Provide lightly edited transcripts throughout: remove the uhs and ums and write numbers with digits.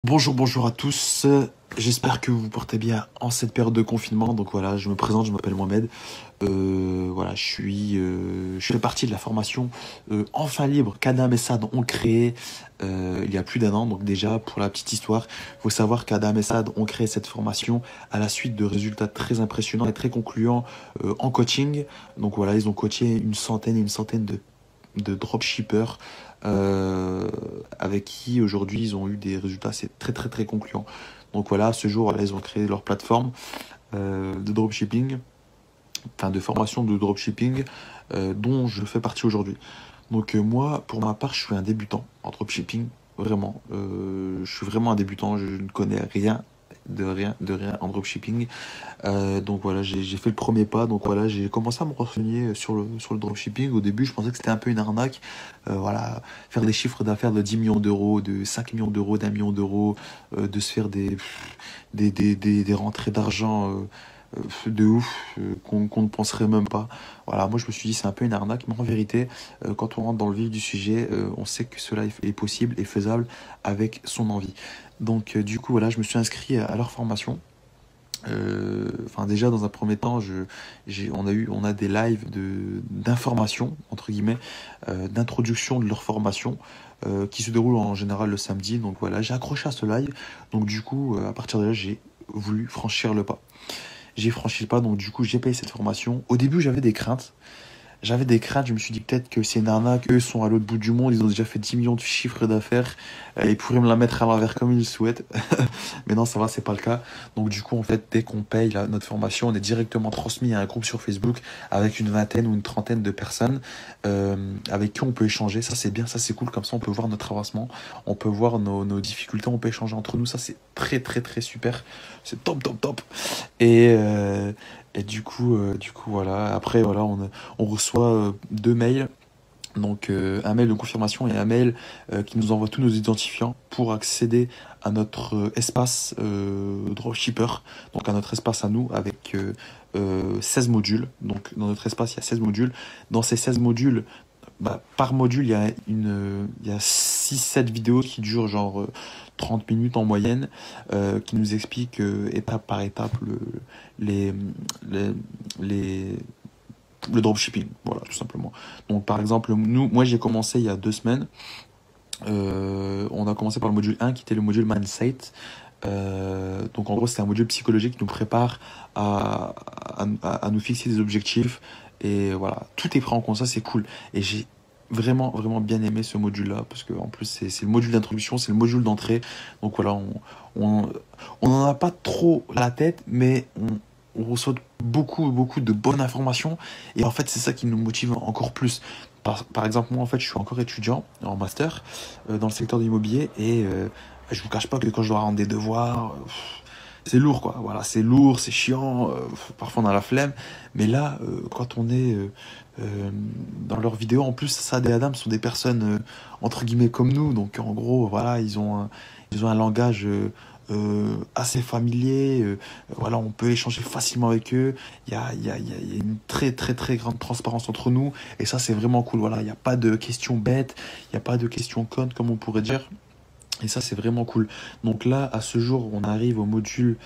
Bonjour, bonjour à tous. J'espère que vous vous portez bien en cette période de confinement. Donc voilà, je me présente, je m'appelle Mohamed. Voilà, je fais partie de la formation Enfin Libre qu'Adam et Saad ont créé il y a plus d'un an. Donc déjà, pour la petite histoire, il faut savoir qu'Adam et Saad ont créé cette formation à la suite de résultats très impressionnants et très concluants en coaching. Donc voilà, ils ont coaché une centaine de dropshippers avec qui aujourd'hui ils ont eu des résultats c'est très très très concluants. Donc voilà, à ce jour, là, ils ont créé leur plateforme de dropshipping, enfin de formation de dropshipping dont je fais partie aujourd'hui. Donc moi, pour ma part, je suis un débutant en dropshipping, vraiment. Je suis vraiment un débutant, je ne connais rien en dropshipping. Donc voilà, j'ai fait le premier pas. Donc voilà, j'ai commencé à me renseigner sur le dropshipping. Au début, je pensais que c'était un peu une arnaque. Voilà, faire des chiffres d'affaires de 10 millions d'euros, de 5 millions d'euros, d'1 million d'euros, de se faire des rentrées d'argent de ouf qu'on ne penserait même pas. Voilà, moi je me suis dit c'est un peu une arnaque, mais en vérité, quand on rentre dans le vif du sujet, on sait que cela est possible et faisable avec son envie. Donc du coup, voilà, je me suis inscrit à leur formation. Enfin déjà dans un premier temps on a des lives d'information entre guillemets, d'introduction de leur formation qui se déroule en général le samedi. Donc voilà, j'ai accroché à ce live. Donc du coup, à partir de là, j'ai voulu franchir le pas. J'ai franchi le pas, donc du coup j'ai payé cette formation. Au début, j'avais des craintes, je me suis dit peut-être que c'est une arnaque, eux sont à l'autre bout du monde, ils ont déjà fait 10 millions de chiffres d'affaires, ils pourraient me la mettre à l'envers comme ils le souhaitent. Mais non, ça va, c'est pas le cas. Donc du coup, en fait, dès qu'on paye notre formation, on est directement transmis à un groupe sur Facebook avec une vingtaine ou une trentaine de personnes avec qui on peut échanger. Ça, c'est bien, ça, c'est cool. Comme ça, on peut voir notre avancement, on peut voir nos difficultés, on peut échanger entre nous. Ça, c'est très, très, très super. C'est top, top, top. Et, euh, et du coup, voilà. Après, voilà, on reçoit deux mails. Donc, un mail de confirmation et un mail qui nous envoie tous nos identifiants pour accéder à notre espace dropshipper. Donc, à notre espace à nous avec 16 modules. Donc, dans notre espace, il y a 16 modules. Dans ces 16 modules, par module, il y a 6-7 vidéos qui durent genre 30 minutes en moyenne, qui nous expliquent étape par étape les, les, les- le dropshipping. Voilà, tout simplement. Donc, par exemple, moi, j'ai commencé il y a 2 semaines. On a commencé par le module 1 qui était le module Mindset. Donc, en gros, c'est un module psychologique qui nous prépare à nous fixer des objectifs. Et voilà, tout est pris en compte, ça c'est cool. Et j'ai vraiment, vraiment bien aimé ce module-là, parce que en plus, c'est le module d'introduction, c'est le module d'entrée. Donc voilà, on, on n'en a pas trop la tête, mais on reçoit beaucoup, beaucoup de bonnes informations. Et en fait, c'est ça qui nous motive encore plus. Par exemple, moi, en fait, je suis encore étudiant en master dans le secteur de l'immobilier. Et je vous cache pas que quand je dois rendre des devoirs, c'est lourd, quoi. Voilà, c'est lourd, c'est chiant. Parfois, on a la flemme. Mais là, quand on est dans leurs vidéos, en plus, Saad et Adam sont des personnes entre guillemets comme nous. Donc, en gros, voilà, ils ont un langage assez familier. Voilà, on peut échanger facilement avec eux. Il y a une très, très, très grande transparence entre nous. Et ça, c'est vraiment cool. Voilà, il n'y a pas de questions bêtes. Il n'y a pas de questions connes, comme on pourrait dire. Et ça, c'est vraiment cool. Donc là, à ce jour, on arrive au module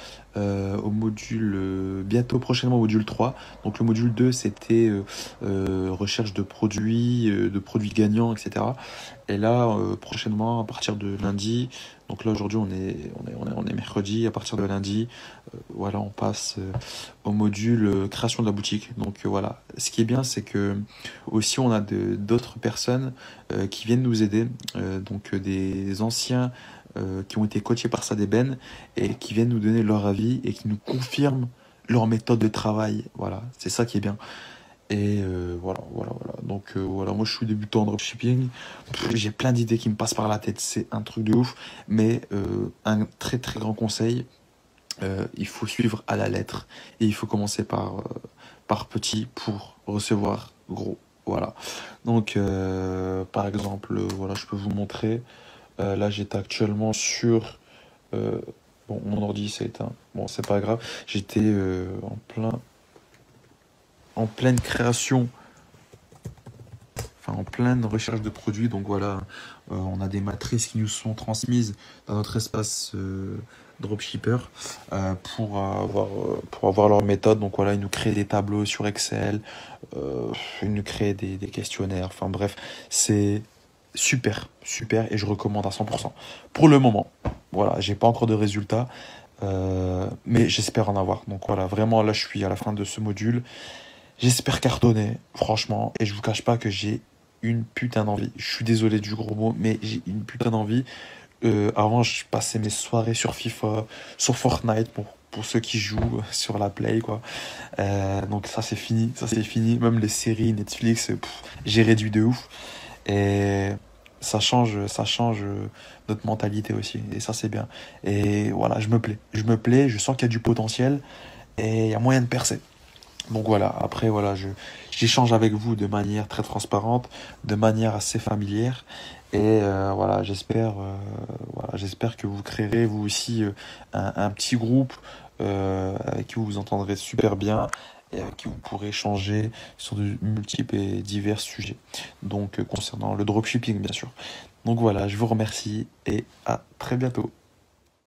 bientôt prochainement au module 3. Donc le module 2, c'était recherche de produits gagnants, etc. Et là, prochainement, à partir de lundi, donc là aujourd'hui on est mercredi, à partir de lundi, voilà, on passe au module création de la boutique. Donc voilà, ce qui est bien, c'est que aussi on a d'autres personnes qui viennent nous aider, donc des anciens qui ont été coachés par Sadeben et qui viennent nous donner leur avis et qui nous confirment leur méthode de travail. Voilà, c'est ça qui est bien. Et voilà, voilà, voilà. Donc voilà, moi je suis débutant en dropshipping. J'ai plein d'idées qui me passent par la tête, c'est un truc de ouf. Mais un très très grand conseil, il faut suivre à la lettre. Et il faut commencer par petit pour recevoir gros. Voilà. Donc par exemple, voilà, je peux vous montrer. Là j'étais actuellement sur... euh, bon, mon ordi s'est éteint. Bon, c'est pas grave. J'étais en pleine création, enfin en pleine recherche de produits. Donc voilà, On a des matrices qui nous sont transmises dans notre espace dropshipper pour avoir leur méthode. Donc voilà, ils nous créent des tableaux sur Excel, ils nous créent des questionnaires. Enfin bref, c'est super, super et je recommande à 100%. Pour le moment, voilà, j'ai pas encore de résultats, mais j'espère en avoir. Donc voilà, vraiment là, je suis à la fin de ce module. J'espère cartonner, franchement, et je vous cache pas que j'ai une putain d'envie. Je suis désolé du gros mot, mais j'ai une putain d'envie. Avant, je passais mes soirées sur FIFA, sur Fortnite, pour ceux qui jouent sur la Play, quoi. Donc ça, c'est fini, ça, c'est fini. Même les séries Netflix, j'ai réduit de ouf. Et ça change notre mentalité aussi. Et ça, c'est bien. Et voilà, je me plais, je sens qu'il y a du potentiel et il y a moyen de percer. Donc voilà, après voilà, j'échange avec vous de manière très transparente, de manière assez familière. Et voilà, j'espère que vous créerez vous aussi un petit groupe avec qui vous vous entendrez super bien et avec qui vous pourrez échanger sur de multiples et divers sujets. Donc concernant le dropshipping bien sûr. Donc voilà, je vous remercie et à très bientôt.